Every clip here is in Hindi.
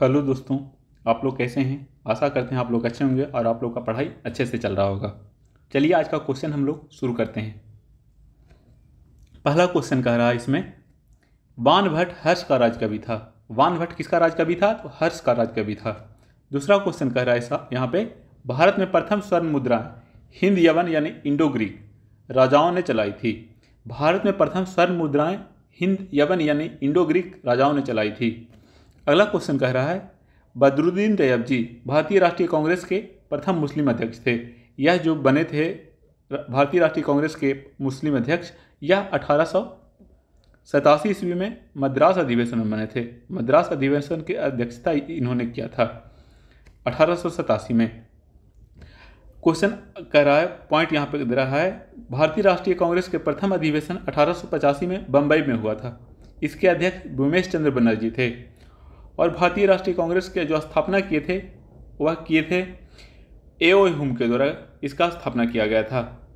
हेलो दोस्तों, आप लोग कैसे हैं। आशा करते हैं आप लोग अच्छे होंगे और आप लोग का पढ़ाई अच्छे से चल रहा होगा। चलिए आज का क्वेश्चन हम लोग शुरू करते हैं। पहला क्वेश्चन कह रहा है इसमें, बाणभट्ट हर्ष का राज कवि था। बाणभट्ट किसका राज कवि था? तो हर्ष का राज कवि था। दूसरा क्वेश्चन कह रहा है यहाँ पे, भारत में प्रथम स्वर्ण मुद्राएं हिंद यवन यानी इंडो ग्रीक राजाओं ने चलाई थी। भारत में प्रथम स्वर्ण मुद्राएं हिंद यवन यानी इंडो ग्रीक राजाओं ने चलाई थी। अगला क्वेश्चन कह रहा है, बदरुद्दीन तैयबजी भारतीय राष्ट्रीय कांग्रेस के प्रथम मुस्लिम अध्यक्ष थे। यह जो बने थे भारतीय राष्ट्रीय कांग्रेस के मुस्लिम अध्यक्ष, यह 1887 ईस्वी में मद्रास अधिवेशन में बने थे। मद्रास अधिवेशन की अध्यक्षता इन्होंने किया था 1887 में। क्वेश्चन कह रहा है, पॉइंट यहाँ पे दे रहा है, भारतीय राष्ट्रीय कांग्रेस के प्रथम अधिवेशन 1885 में बम्बई में हुआ था। इसके अध्यक्ष भूमेश चंद्र बनर्जी थे। और भारतीय राष्ट्रीय कांग्रेस के जो स्थापना किए थे वह किए थे ए.ओ. ह्यूम के द्वारा इसका स्थापना किया गया था।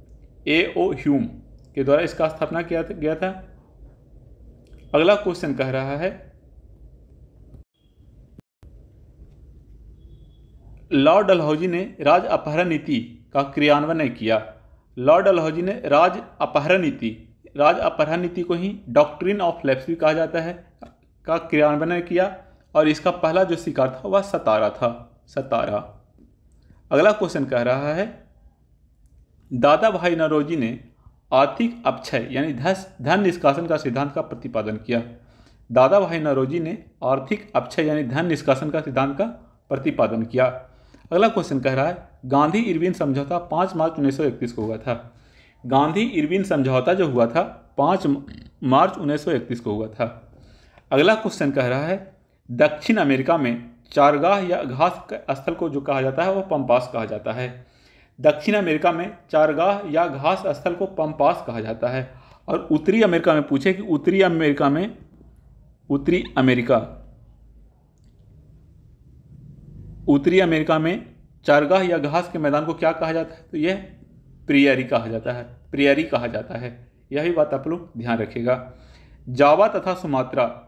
ए.ओ. ह्यूम के द्वारा इसका स्थापना किया गया था। अगला क्वेश्चन कह रहा है, लॉर्ड डलहौजी ने राज अपहरण नीति का क्रियान्वयन किया। लॉर्ड डलहौजी ने राज अपहरण नीति को ही डॉक्ट्रिन ऑफ लैप्स भी कहा जाता है का क्रियान्वयन किया। और इसका पहला जो शिकार था वह सतारा था। सतारा। अगला क्वेश्चन कह रहा है, दादा भाई नौरोजी ने आर्थिक अपक्षय यानी धन निष्कासन का सिद्धांत का प्रतिपादन किया। दादा भाई नौरोजी ने आर्थिक अपक्षय यानी धन निष्कासन का सिद्धांत का प्रतिपादन किया। अगला क्वेश्चन कह रहा है, गांधी इरविन समझौता 5 मार्च 1931 को हुआ था। गांधी इरविन समझौता जो हुआ था 5 मार्च 1931 को हुआ था। अगला क्वेश्चन कह रहा है, दक्षिण अमेरिका में चारगाह या घास स्थल को जो कहा जाता है वह पंपास कहा जाता है। दक्षिण अमेरिका में चारगाह या घास स्थल को पंपास कहा जाता है। और उत्तरी अमेरिका में पूछे कि उत्तरी अमेरिका में चारगाह या घास के मैदान को क्या कहा जाता है? तो यह प्रियरी कहा जाता है। यह भी बात आप लोग ध्यान रखिएगा। जावा तथा सुमात्रा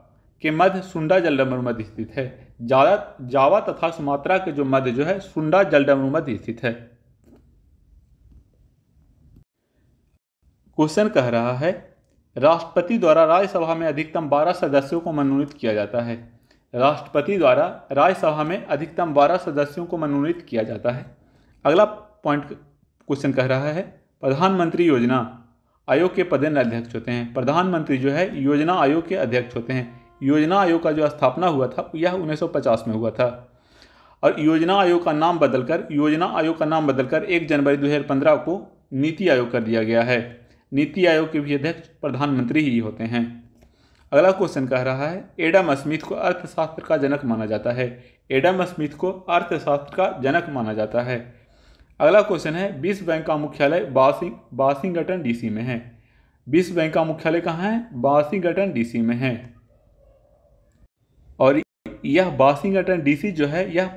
के मध्य सुंडा जलडमरू मध्य स्थित है। जावा तथा सुमात्रा के जो मध्य जो है सुंडा जलडमरू मध्य स्थित है। क्वेश्चन कह रहा है, राष्ट्रपति द्वारा राज्यसभा में अधिकतम 12 सदस्यों को मनोनीत किया जाता है। राष्ट्रपति द्वारा राज्यसभा में अधिकतम 12 सदस्यों को मनोनीत किया जाता है। अगला पॉइंट क्वेश्चन कह रहा है, प्रधानमंत्री योजना आयोग के पदेन अध्यक्ष होते हैं। प्रधानमंत्री जो है योजना आयोग के अध्यक्ष होते हैं। योजना आयोग का जो स्थापना हुआ था यह 1950 में हुआ था। और योजना आयोग का नाम बदलकर 1 जनवरी 2015 को नीति आयोग कर दिया गया है। नीति आयोग के भी अध्यक्ष प्रधानमंत्री ही होते हैं। अगला क्वेश्चन कह रहा है, एडम स्मिथ को अर्थशास्त्र का जनक माना जाता है। एडम स्मिथ को अर्थशास्त्र का जनक माना जाता है। अगला क्वेश्चन है, विश्व बैंक का मुख्यालय वाशिंगटन डीसी में है। विश्व बैंक का मुख्यालय कहाँ है? वाशिंगटन डीसी में है। और यह वाशिंगटन डीसी जो है यह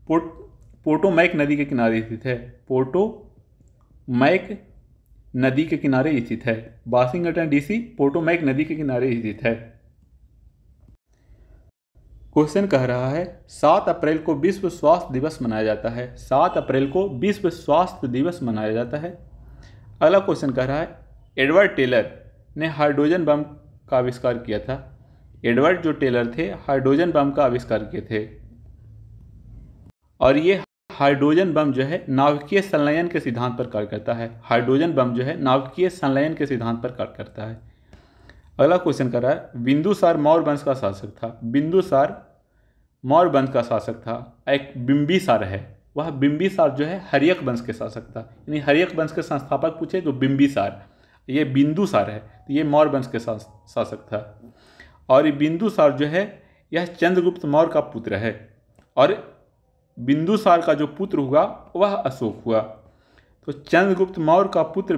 पोटोमैक नदी के किनारे स्थित है। पोटोमैक नदी के किनारे स्थित है। वाशिंगटन डीसी पोटोमैक नदी के किनारे स्थित है। क्वेश्चन कह रहा है, 7 अप्रैल को विश्व स्वास्थ्य दिवस मनाया जाता है। 7 अप्रैल को विश्व स्वास्थ्य दिवस मनाया जाता है। अगला क्वेश्चन कह रहा है, एडवर्ड टेलर ने हाइड्रोजन बम का आविष्कार किया था। एडवर्ड जो टेलर थे हाइड्रोजन बम का आविष्कार किए थे। और ये हाइड्रोजन बम जो है नाभिकीय संलयन के सिद्धांत पर कार्य करता है। हाइड्रोजन बम जो है नाभिकीय संलयन के सिद्धांत पर कार्य करता है। अगला क्वेश्चन कर रहा है, बिंदुसार मौर्य वंश का शासक था। बिंदुसार मौर्य वंश का शासक था। एक बिंबिसार है, वह बिंबिसार जो है हर्यक वंश के शासक था। यानी हर्यक वंश के संस्थापक पूछे तो बिंबिसार, ये बिंदुसार है तो ये मौर्य वंश के शासक था। और ये बिंदुसार जो है यह चंद्रगुप्त मौर्य का पुत्र है। और बिंदुसार का जो पुत्र हुआ वह अशोक हुआ। तो चंद्रगुप्त मौर्य का पुत्र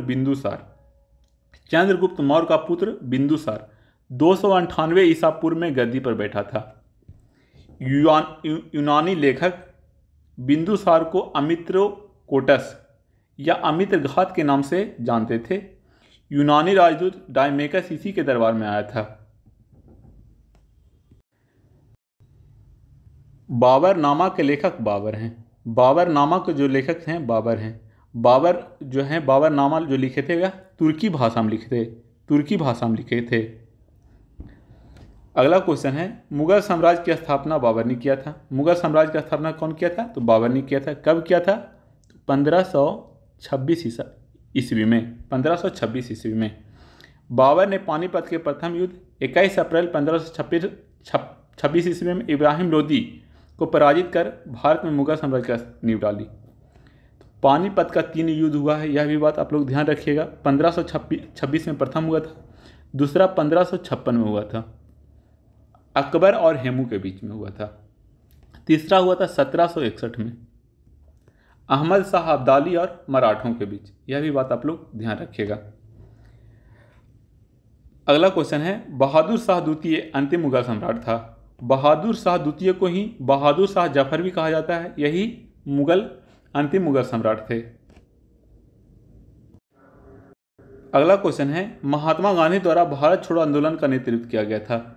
बिंदुसार 298 ईसा पूर्व में गद्दी पर बैठा था। यूनानी लेखक बिंदुसार को अमित्रोकोटस या अमित्रघात के नाम से जानते थे। यूनानी राजदूत डायमेकस इसी के दरबार में आया था। बाबरनामा के लेखक बाबर हैं। बाबरनामा के जो लेखक हैं बाबर हैं। बाबर जो हैं बाबरनामा जो लिखे थे वह तुर्की भाषा में लिखे थे, तुर्की भाषा में लिखे थे। अगला क्वेश्चन है, मुगल साम्राज्य की स्थापना बाबर ने किया था। मुगल साम्राज्य की स्थापना कौन किया था? तो बाबर ने किया था। कब किया था? 1526 ईस्वी में। 1526 ईस्वी में बाबर ने पानीपत के प्रथम युद्ध 21 अप्रैल 1526 ईस्वी में इब्राहिम लोदी को पराजित कर भारत में मुगल साम्राज्य की नींव डाली। तो पानीपत का 3 युद्ध हुआ है, यह भी बात आप लोग ध्यान रखिएगा। 1526 में प्रथम हुआ था, दूसरा 1556 में हुआ था, अकबर और हेमू के बीच में हुआ था, तीसरा हुआ था 1761 में, अहमद शाह अब्दाली और मराठों के बीच। यह भी बात आप लोग ध्यान रखिएगा। अगला क्वेश्चन है, बहादुर शाह द्वितीय अंतिम मुगल सम्राट था। बहादुर शाह द्वितीय को ही बहादुर शाह जफर भी कहा जाता है, यही अंतिम मुगल सम्राट थे। अगला क्वेश्चन है, महात्मा गांधी द्वारा भारत छोड़ो आंदोलन का नेतृत्व किया गया था।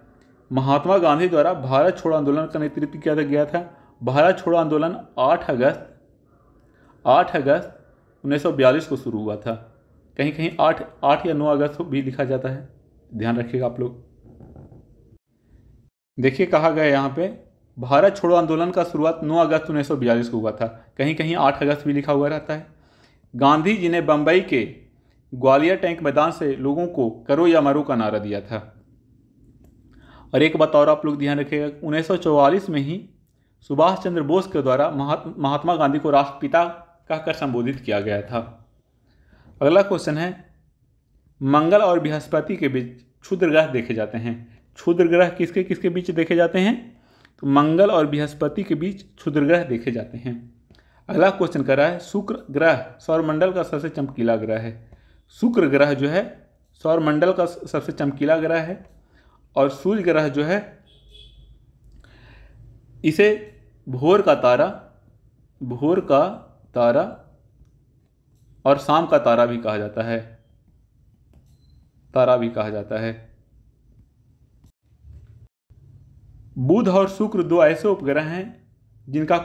महात्मा गांधी द्वारा भारत छोड़ो आंदोलन का नेतृत्व किया गया था। भारत छोड़ो आंदोलन 8 अगस्त 1942 को शुरू हुआ था। कहीं कहीं 8 या 9 अगस्त भी लिखा जाता है, ध्यान रखिएगा आप लोग। देखिए कहा गया यहाँ पे, भारत छोड़ो आंदोलन का शुरुआत 9 अगस्त 1942 को हुआ था। कहीं कहीं 8 अगस्त भी लिखा हुआ रहता है। गांधी जी ने बम्बई के ग्वालियर टैंक मैदान से लोगों को करो या मरो का नारा दिया था। और एक बात और आप लोग ध्यान रखिएगा, 1944 में ही सुभाष चंद्र बोस के द्वारा महात्मा गांधी को राष्ट्रपिता कहकर संबोधित किया गया था। अगला क्वेश्चन है, मंगल और बृहस्पति के बीच क्षुद्र ग्रह देखे जाते हैं। क्षुद्र ग्रह किसके किसके बीच देखे जाते हैं? तो मंगल और बृहस्पति के बीच क्षुद्र ग्रह देखे जाते हैं। अगला क्वेश्चन कर रहा है, शुक्र ग्रह सौरमंडल का सबसे चमकीला ग्रह है। शुक्र ग्रह जो है सौरमंडल का सबसे चमकीला ग्रह है। और सूर्य ग्रह जो है इसे भोर का तारा और शाम का तारा भी कहा जाता है। बुध और शुक्र दो ऐसे उपग्रह हैं जिनका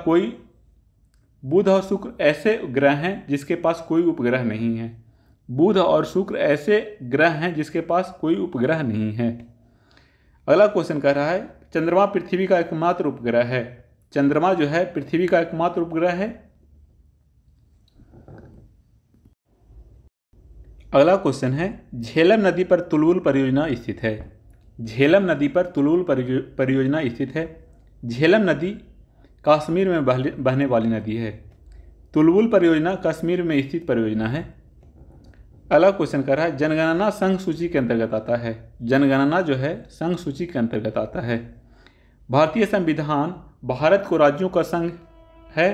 बुध और शुक्र ऐसे ग्रह हैं जिसके पास कोई उपग्रह नहीं है। बुध और शुक्र ऐसे ग्रह हैं जिसके पास कोई उपग्रह नहीं है। अगला क्वेश्चन कह रहा है, चंद्रमा पृथ्वी का एकमात्र उपग्रह है। चंद्रमा जो है पृथ्वी का एकमात्र उपग्रह है। अगला क्वेश्चन है, झेलम नदी पर तुलुल परियोजना स्थित है। झेलम नदी पर तुलुल परियोजना स्थित है। झेलम नदी कश्मीर में बहने वाली नदी है। तुलुल परियोजना कश्मीर में स्थित परियोजना है। अगला क्वेश्चन कर रहा है, जनगणना संघ सूची के अंतर्गत आता है। जनगणना जो है संघ सूची के अंतर्गत आता है। भारतीय संविधान भारत को राज्यों का संघ है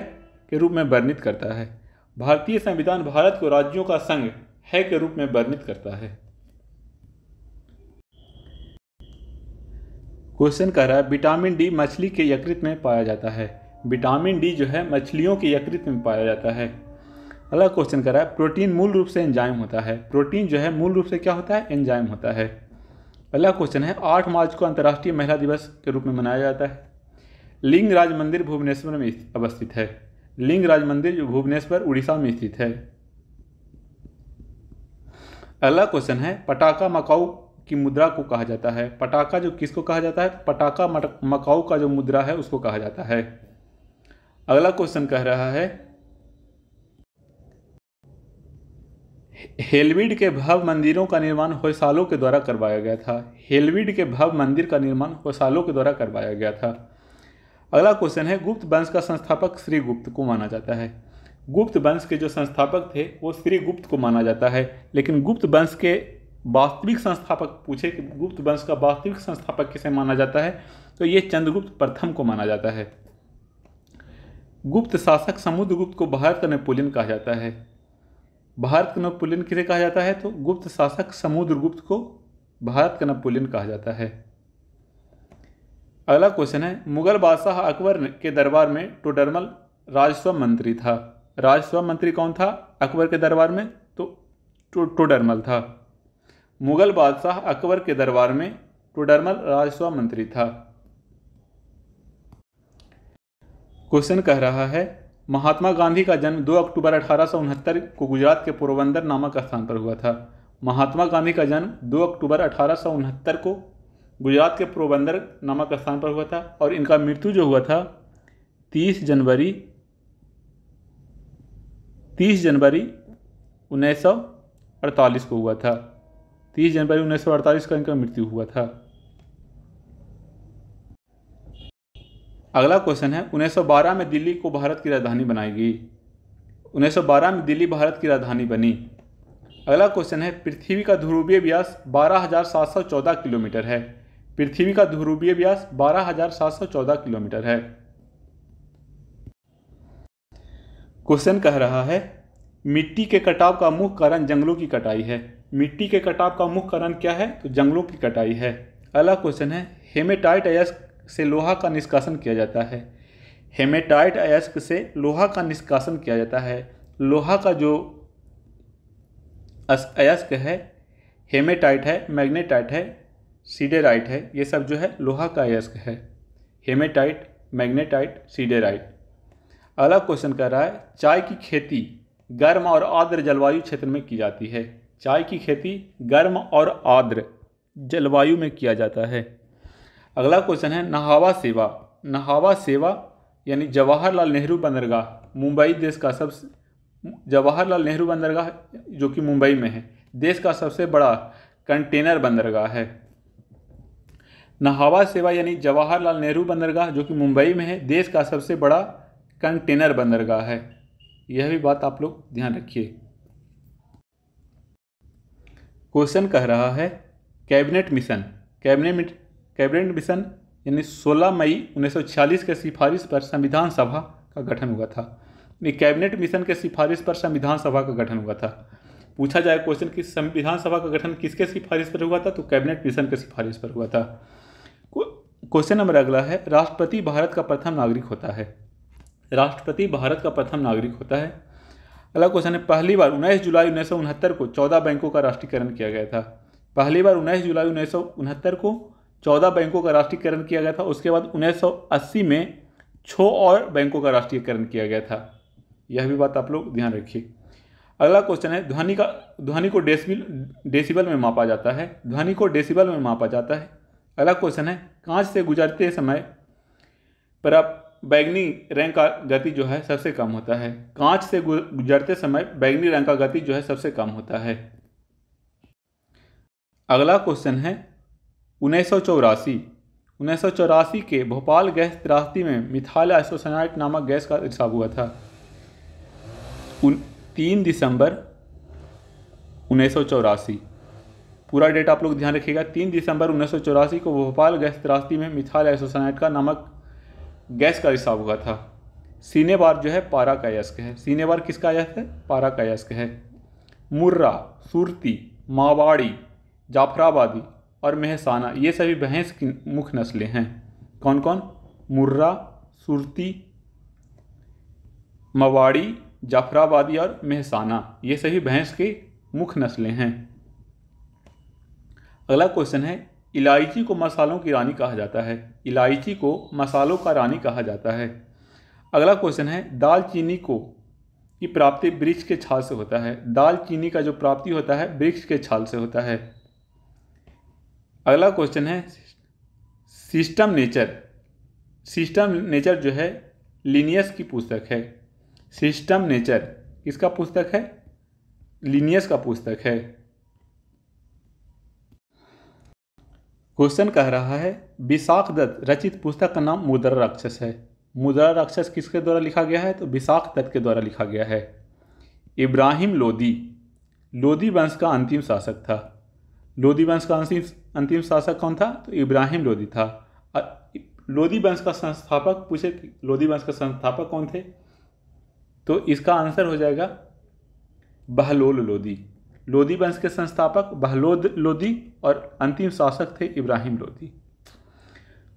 के रूप में वर्णित करता है। भारतीय संविधान भारत को राज्यों का संघ है के रूप में वर्णित करता है। क्वेश्चन कह रहा है, विटामिन डी मछली के यकृत में पाया जाता है। विटामिन डी जो है मछलियों के यकृत में पाया जाता है। अगला क्वेश्चन कर रहा है, प्रोटीन मूल रूप से एंजाइम होता है। प्रोटीन जो है मूल रूप से क्या होता है? एंजाइम होता है। अगला क्वेश्चन है, 8 मार्च को अंतर्राष्ट्रीय महिला दिवस के रूप में मनाया जाता है। लिंगराज मंदिर भुवनेश्वर में अवस्थित है। लिंगराज मंदिर जो भुवनेश्वर उड़ीसा में स्थित है। अगला क्वेश्चन है, पटाका मकाऊ की मुद्रा को कहा जाता है। पटाका जो किसको कहा जाता है? पटाका मकाऊ का जो मुद्रा है उसको कहा जाता है। अगला क्वेश्चन कह रहा है, हेलविड के भव्य मंदिरों का निर्माण होयसालों के द्वारा करवाया गया था। हेलविड के भव्य मंदिर का निर्माण होयसालों के द्वारा करवाया गया था। अगला क्वेश्चन है, गुप्त वंश का संस्थापक श्री गुप्त को माना जाता है। गुप्त वंश के जो संस्थापक थे वो श्री गुप्त को माना जाता है। लेकिन गुप्त वंश के वास्तविक संस्थापक पूछे कि गुप्त वंश का वास्तविक संस्थापक किसे माना जाता है, तो ये चंद्रगुप्त प्रथम को माना जाता है। गुप्त शासक समुद्रगुप्त को भारत का नेपोलियन कहा जाता है। भारत का नेपोलियन किसे कहा जाता है? तो गुप्त शासक समुद्रगुप्त को भारत का नेपोलियन कहा जाता है। अगला क्वेश्चन है, मुगल बादशाह अकबर के दरबार में टोडरमल राजस्व मंत्री था। राजस्व मंत्री कौन था अकबर के दरबार में? तो टोडरमल था। मुगल बादशाह अकबर के दरबार में टोडरमल राजस्व मंत्री था। क्वेश्चन कह रहा है महात्मा गांधी का जन्म 2 अक्टूबर 1869 को गुजरात के पोरबंदर नामक स्थान पर हुआ था। महात्मा गांधी का जन्म 2 अक्टूबर 1869 को गुजरात के पोरबंदर नामक स्थान पर हुआ था और इनका मृत्यु जो हुआ था 30 जनवरी 1948 को हुआ था। 30 जनवरी 1948 का इनका मृत्यु हुआ था। अगला क्वेश्चन है 1912 में दिल्ली को भारत की राजधानी बनाई गई। 1912 में दिल्ली भारत की राजधानी बनी। अगला क्वेश्चन है पृथ्वी का ध्रुवीय व्यास 12,714 किलोमीटर है। पृथ्वी का ध्रुवीय व्यास 12,714 किलोमीटर है। क्वेश्चन कह रहा है मिट्टी के कटाव का मुख्य कारण जंगलों की कटाई है। मिट्टी के कटाव का मुख्य कारण क्या है? तो जंगलों की कटाई है। अगला क्वेश्चन है हेमेटाइट अयस्क से लोहा का निष्कासन किया जाता है। हेमेटाइट अयस्क से लोहा का निष्कासन किया जाता है। लोहा का जो अयस्क है हेमेटाइट है, मैग्नेटाइट है, सीडेराइट है, ये सब जो है लोहा का अयस्क है। Hematite, magnetite, siderite. अगला क्वेश्चन कह रहा है चाय की खेती गर्म और आर्द्र जलवायु क्षेत्र में की जाती है। चाय की खेती गर्म और आर्द्र जलवायु में किया जाता है। अगला क्वेश्चन है नहावा सेवा। नहावा सेवा यानी जवाहरलाल नेहरू बंदरगाह मुंबई देश का जवाहरलाल नेहरू बंदरगाह जो कि मुंबई में है, देश का सबसे बड़ा कंटेनर बंदरगाह है। नहावा सेवा यानी जवाहरलाल नेहरू बंदरगाह जो कि मुंबई में है, देश का सबसे बड़ा कंटेनर बंदरगाह है। यह भी बात आप लोग ध्यान रखिए। क्वेश्चन कह रहा है कैबिनेट मिशन। कैबिनेट मिशन यानी 16 मई 1946 के सिफारिश पर संविधान सभा का गठन हुआ था। कैबिनेट मिशन के सिफारिश पर संविधान सभा का गठन हुआ था। पूछा जाए क्वेश्चन कि संविधान सभा का गठन किसके सिफारिश पर हुआ था? तो कैबिनेट मिशन के सिफारिश पर हुआ था। क्वेश्चन नंबर अगला है राष्ट्रपति भारत का प्रथम नागरिक होता है। राष्ट्रपति भारत का प्रथम नागरिक होता है। अगला क्वेश्चन है पहली बार 19 जुलाई 1969 को 14 बैंकों का राष्ट्रीयकरण किया गया था। पहली बार 19 जुलाई 1969 को 14 बैंकों का राष्ट्रीयकरण किया गया था। उसके बाद 1980 में 6 और बैंकों का राष्ट्रीयकरण किया गया था। यह भी बात आप लोग ध्यान रखिए। अगला क्वेश्चन है ध्वनि को डेसिबल में मापा जाता है। ध्वनि को डेसिबल में मापा जाता है। अगला क्वेश्चन है कांच से गुजरते समय पर बैंगनी रंग का गति जो है सबसे कम होता है। कांच से गुजरते समय बैंगनी रंग का गति जो है सबसे कम होता है। अगला क्वेश्चन है 1984 के भोपाल गैस त्रासदी में मिथाइल आइसोसाइनाइड नामक गैस का रिसाव हुआ था। 3 दिसंबर 1984 पूरा डेट आप लोग ध्यान रखिएगा। 3 दिसंबर 1984 को भोपाल गैस त्रासदी में मिथाइल आइसोसाइनाइड का नामक गैस का रिसाव हुआ था। सीनेवार जो है पारा का अयस्क है। सीनेवार किसका अयस्क है? पारा का अयस्क है। मुर्रा, सुरती, मावाड़ी, जाफराबादी और मेहसाना ये सभी भैंस की मुख्य नस्लें हैं। कौन कौन? मुर्रा, सुरती, मवाड़ी, जाफराबादी और मेहसाना ये सभी भैंस की मुख्य नस्लें हैं। अगला क्वेश्चन है इलायची को मसालों की रानी कहा जाता है। इलायची को मसालों का रानी कहा जाता है। अगला क्वेश्चन है दालचीनी की प्राप्ति वृक्ष के छाल से होता है। दालचीनी का जो प्राप्ति होता है वृक्ष के छाल से होता है। अगला क्वेश्चन है सिस्टम नेचर जो है लिनियस की पुस्तक है। सिस्टम नेचर किसका पुस्तक है? लिनियस का पुस्तक है। क्वेश्चन कह रहा है विशाख दत्त रचित पुस्तक का नाम मुद्रा राक्षस है। मुद्रा राक्षस किसके द्वारा लिखा गया है? तो विशाख दत्त के द्वारा लिखा गया है। इब्राहिम लोदी वंश का अंतिम शासक था। लोदी वंश का अंतिम शासक कौन था? तो इब्राहिम लोदी था। लोदी वंश का संस्थापक पूछे लोदी वंश का संस्थापक कौन थे? तो इसका आंसर हो जाएगा बहलोल लोदी। लोदी वंश के संस्थापक बहलोल लोदी और अंतिम शासक थे इब्राहिम लोदी।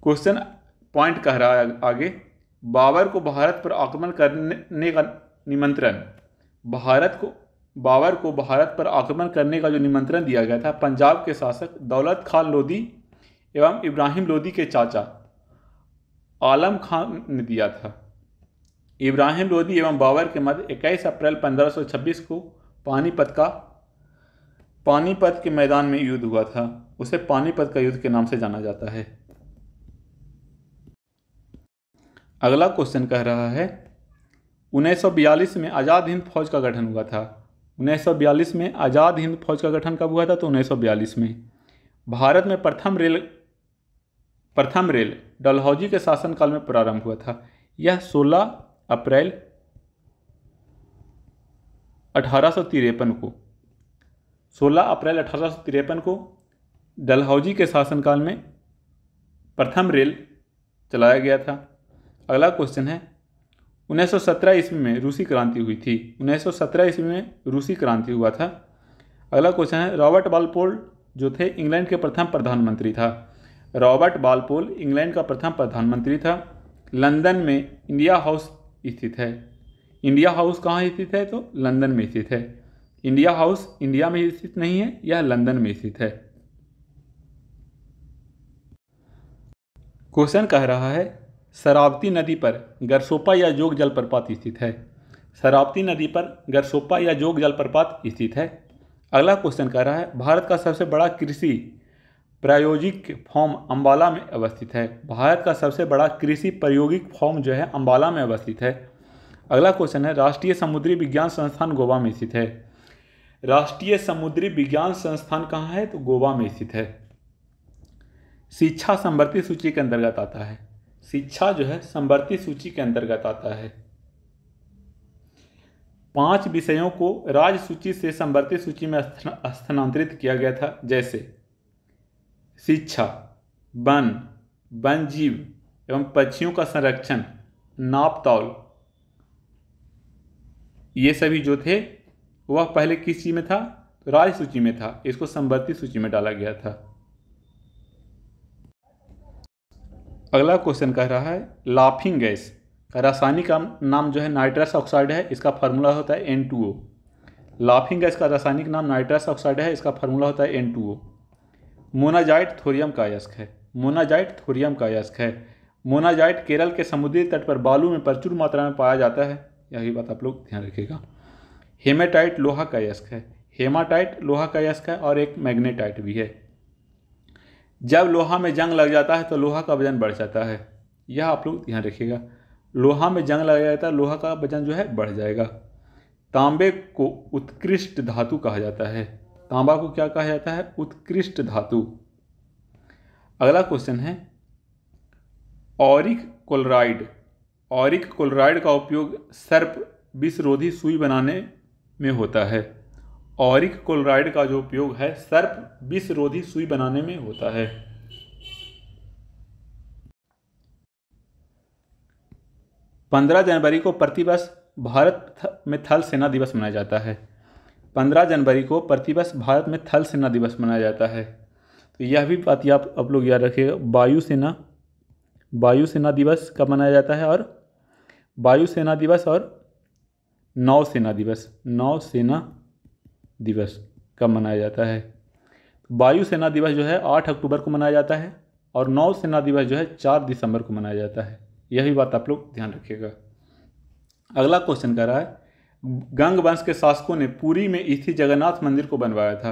क्वेश्चन पॉइंट कह रहा है आगे बाबर को भारत पर आक्रमण करने का निमंत्रण बाबर को भारत पर आक्रमण करने का जो निमंत्रण दिया गया था पंजाब के शासक दौलत खान लोदी एवं इब्राहिम लोदी के चाचा आलम खान ने दिया था। इब्राहिम लोदी एवं बाबर के मध्य 21 अप्रैल 1526 को पानीपत के मैदान में युद्ध हुआ था। उसे पानीपत का युद्ध के नाम से जाना जाता है। अगला क्वेश्चन कह रहा है 1942 में आज़ाद हिंद फौज का गठन हुआ था। 1942 में आज़ाद हिंद फौज का गठन कब हुआ था? तो 1942 में। भारत में प्रथम रेल डलहौजी के शासनकाल में प्रारंभ हुआ था। यह 16 अप्रैल 1853 को डलहौजी के शासनकाल में प्रथम रेल चलाया गया था। अगला क्वेश्चन है 1917 ईस्वी में रूसी क्रांति हुई थी। 1917 ईस्वी में रूसी क्रांति हुआ था। अगला क्वेश्चन है रॉबर्ट बालपोल जो थे इंग्लैंड के प्रथम प्रधानमंत्री था। रॉबर्ट बालपोल इंग्लैंड का प्रथम प्रधानमंत्री था। लंदन में इंडिया हाउस स्थित है। इंडिया हाउस कहाँ स्थित है? तो लंदन में स्थित है। इंडिया हाउस इंडिया में स्थित नहीं है, यह लंदन में स्थित है। क्वेश्चन कह रहा है शरावती नदी पर गरसोपा या जोग जलप्रपात स्थित है। शरावती नदी पर गरसोपा या जोग जलप्रपात स्थित है। अगला क्वेश्चन कह रहा है भारत का सबसे बड़ा कृषि प्रायोगिक फॉर्म अंबाला में अवस्थित है। भारत का सबसे बड़ा कृषि प्रायोगिक फॉर्म जो है अंबाला में अवस्थित है। अगला क्वेश्चन है राष्ट्रीय समुद्री विज्ञान संस्थान गोवा में स्थित है। राष्ट्रीय समुद्री विज्ञान संस्थान कहाँ है? तो गोवा में स्थित है। शिक्षा संवर्ती सूची के अंतर्गत आता है। शिक्षा जो है संवर्ती सूची के अंतर्गत आता है। 5 विषयों को राज्य सूची से संवर्ती सूची में स्थानांतरित किया गया था, जैसे शिक्षा, वन, वन जीव एवं पक्षियों का संरक्षण, नापतौल, ये सभी जो थे वह पहले किस सूची में था? तो राज्य सूची में था। इसको संवर्ती सूची में डाला गया था। अगला क्वेश्चन कह रहा है लाफिंग गैस का रासायनिक नाम जो है नाइट्रस ऑक्साइड है। इसका फार्मूला होता है N2O। लाफिंग गैस का रासायनिक नाम नाइट्रस ऑक्साइड है। इसका फार्मूला होता है N2O। मोनाजाइट थोरियम का अयस्क है। मोनाजाइट थोरियम का अयस्क है। मोनाजाइट केरल के समुद्री तट पर बालू में प्रचुर मात्रा में पाया जाता है। यही बात आप लोग ध्यान रखिएगा। हेमेटाइट लोहा का अयस्क है। हेमाटाइट लोहा का अयस्क है और एक मैग्नेटाइट भी है। जब लोहा में जंग लग जाता है तो लोहा का वजन बढ़ जाता है। यह आप लोग ध्यान रखिएगा। लोहा में जंग लग जाता है, लोहा का वजन जो है बढ़ जाएगा। तांबे को उत्कृष्ट धातु कहा जाता है। तांबा को क्या कहा जाता है? उत्कृष्ट धातु। अगला क्वेश्चन है ऑरिक क्लोराइड। ऑरिक क्लोराइड का उपयोग सर्प विषरोधी सुई बनाने में होता है। ऑरिक क्लोराइड का जो उपयोग है सर्प विषरोधी सुई बनाने में होता है। पंद्रह जनवरी को प्रतिवर्ष भारत में थल सेना दिवस मनाया जाता है। 15 जनवरी को प्रतिवर्ष भारत में थल सेना दिवस मनाया जाता है। तो यह भी बात आप लोग याद रखिएगा। वायुसेना दिवस कब मनाया जाता है? और वायुसेना दिवस और नौसेना दिवस कब मनाया जाता है? वायुसेना दिवस जो है 8 अक्टूबर को मनाया जाता है और नौसेना दिवस जो है 4 दिसंबर को मनाया जाता है। यही बात आप लोग ध्यान रखिएगा। अगला क्वेश्चन कर रहा है गंग वंश के शासकों ने पुरी में स्थित जगन्नाथ मंदिर को बनवाया था।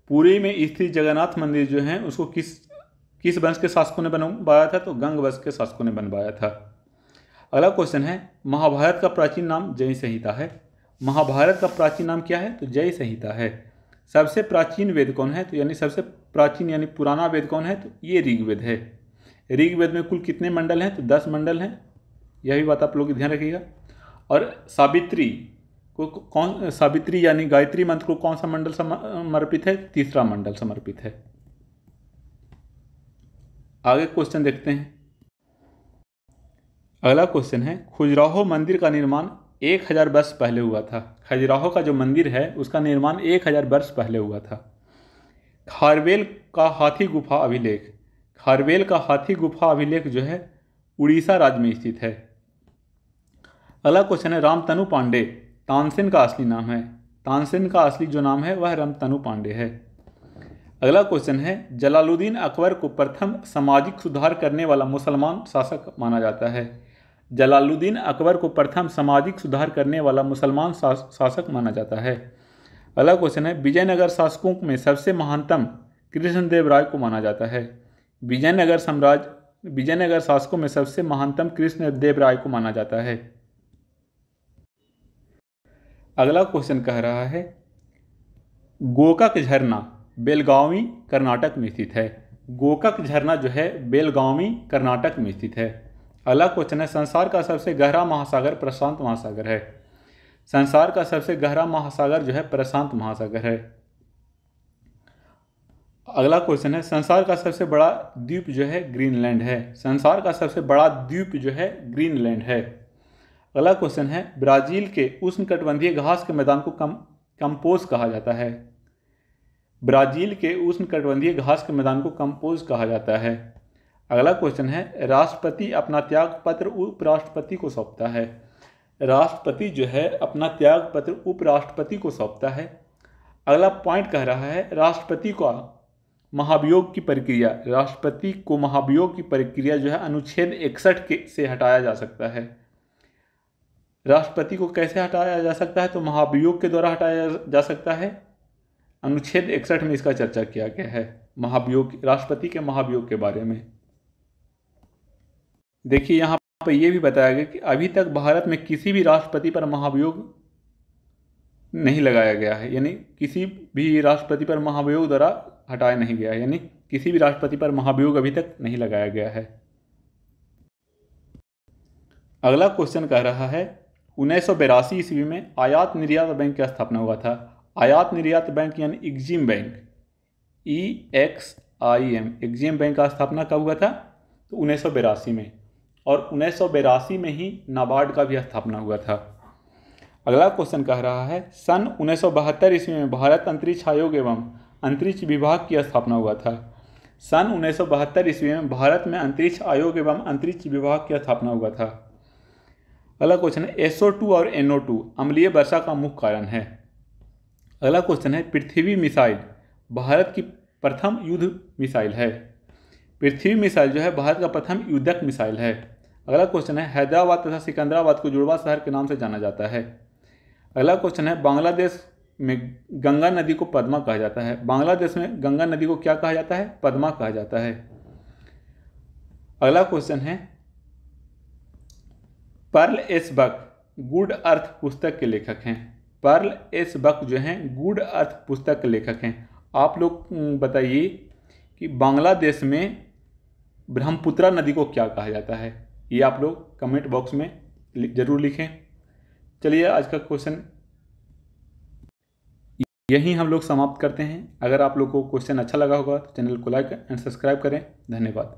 पुरी में स्थित जगन्नाथ मंदिर जो है उसको किस वंश के शासकों ने बनवाया था? तो गंग वंश के शासकों ने बनवाया था। अगला क्वेश्चन है महाभारत का प्राचीन नाम जय संहिता है। महाभारत का प्राचीन नाम क्या है? तो जय संहिता है। सबसे प्राचीन वेद कौन है? तो यानी सबसे प्राचीन यानी पुराना वेद कौन है? तो ये ऋग्वेद है। ऋग्वेद में कुल कितने मंडल हैं? तो 10 मंडल हैं। यह भी बात आप लोग ध्यान रखिएगा। और सावित्री यानी गायत्री मंत्र को कौन सा मंडल समर्पित है? तीसरा मंडल समर्पित है। आगे क्वेश्चन देखते हैं। अगला क्वेश्चन है खजुराहो मंदिर का निर्माण 1000 वर्ष पहले हुआ था। खजुराहो का जो मंदिर है उसका निर्माण 1000 वर्ष पहले हुआ था। खारवेल का हाथी गुफा अभिलेख। खारवेल का हाथी गुफा अभिलेख जो है उड़ीसा राज्य में स्थित है। अगला क्वेश्चन है रामतनु पांडे तानसेन का असली नाम है। तानसेन का असली जो नाम है वह रामतनु पांडे है। अगला क्वेश्चन है जलालुद्दीन अकबर को प्रथम सामाजिक सुधार करने वाला मुसलमान शासक माना जाता है। जलालुद्दीन अकबर को प्रथम सामाजिक सुधार करने वाला मुसलमान शासक माना जाता है। अगला क्वेश्चन है, विजयनगर शासकों में सबसे महानतम कृष्णदेव राय को माना जाता है। विजयनगर शासकों में सबसे महानतम कृष्णदेव राय को माना जाता है। अगला क्वेश्चन कह रहा है, गोकाक झरना बेलगावी कर्नाटक में स्थित है। गोकाक झरना जो है बेलगावी कर्नाटक में स्थित है। अगला क्वेश्चन है, संसार का सबसे गहरा महासागर प्रशांत महासागर है। संसार का सबसे गहरा महासागर जो है प्रशांत महासागर है। अगला क्वेश्चन है, संसार का सबसे बड़ा द्वीप जो है ग्रीनलैंड है। संसार का सबसे बड़ा द्वीप जो है ग्रीनलैंड है। अगला क्वेश्चन है, ब्राजील के उष्णकटिबंधीय घास के मैदान को कंपोज कहा जाता है। ब्राजील के उष्णकटिबंधीय घास के मैदान को कंपोज कहा जाता है। अगला क्वेश्चन है, राष्ट्रपति अपना त्याग पत्र उपराष्ट्रपति को सौंपता है। राष्ट्रपति जो है अपना त्याग पत्र उपराष्ट्रपति को सौंपता है। अगला पॉइंट कह रहा है, राष्ट्रपति को महाभियोग की प्रक्रिया जो है अनुच्छेद 61 से हटाया जा सकता है। राष्ट्रपति को कैसे हटाया जा सकता है? तो महाभियोग के द्वारा हटाया जा सकता है। अनुच्छेद 61 में इसका चर्चा किया गया है, महाभियोग, राष्ट्रपति के महाभियोग के बारे में। देखिए यहाँ पर यह भी बताया गया कि अभी तक भारत में किसी भी राष्ट्रपति पर महाभियोग नहीं लगाया गया है, यानी किसी भी राष्ट्रपति पर महाभियोग द्वारा हटाया नहीं गया है, यानी किसी भी राष्ट्रपति पर महाभियोग अभी तक नहीं लगाया गया है। अगला क्वेश्चन कह रहा है, 1982 ईस्वी में आयात निर्यात बैंक की स्थापना हुआ था। आयात निर्यात बैंक यानी EXIM bank, EXIM, EXIM bank का स्थापना कब हुआ था? तो 1982 में, और 1982 में ही नाबार्ड का भी स्थापना हुआ था। अगला क्वेश्चन कह रहा है, सन 1972 ईस्वी में भारत अंतरिक्ष आयोग एवं अंतरिक्ष विभाग की स्थापना हुआ था। सन 1972 ईस्वी में भारत में अंतरिक्ष आयोग एवं अंतरिक्ष विभाग की स्थापना हुआ था। अगला क्वेश्चन है, SO2 और NO2 अम्लीय वर्षा का मुख्य कारण है। अगला क्वेश्चन है, पृथ्वी मिसाइल भारत की प्रथम युद्ध मिसाइल है। पृथ्वी मिसाइल जो है भारत का प्रथम युद्धक मिसाइल है। अगला क्वेश्चन है, हैदराबाद तथा सिकंदराबाद को जुड़वा शहर के नाम से जाना जाता है। अगला क्वेश्चन है, बांग्लादेश में गंगा नदी को पद्मा कहा जाता है। बांग्लादेश में गंगा नदी को क्या कहा जाता है? पद्मा कहा जाता है। अगला क्वेश्चन है, पर्ल एस बक गुड अर्थ पुस्तक के लेखक हैं। पर्ल एस बक जो हैं गुड अर्थ पुस्तक के लेखक हैं। आप लोग बताइए कि बांग्लादेश में ब्रह्मपुत्रा नदी को क्या कहा जाता है? ये आप लोग कमेंट बॉक्स में ज़रूर लिखें। चलिए आज का क्वेश्चन यहीं हम लोग समाप्त करते हैं। अगर आप लोग को क्वेश्चन अच्छा लगा होगा तो चैनल को लाइक एंड सब्सक्राइब करें। धन्यवाद।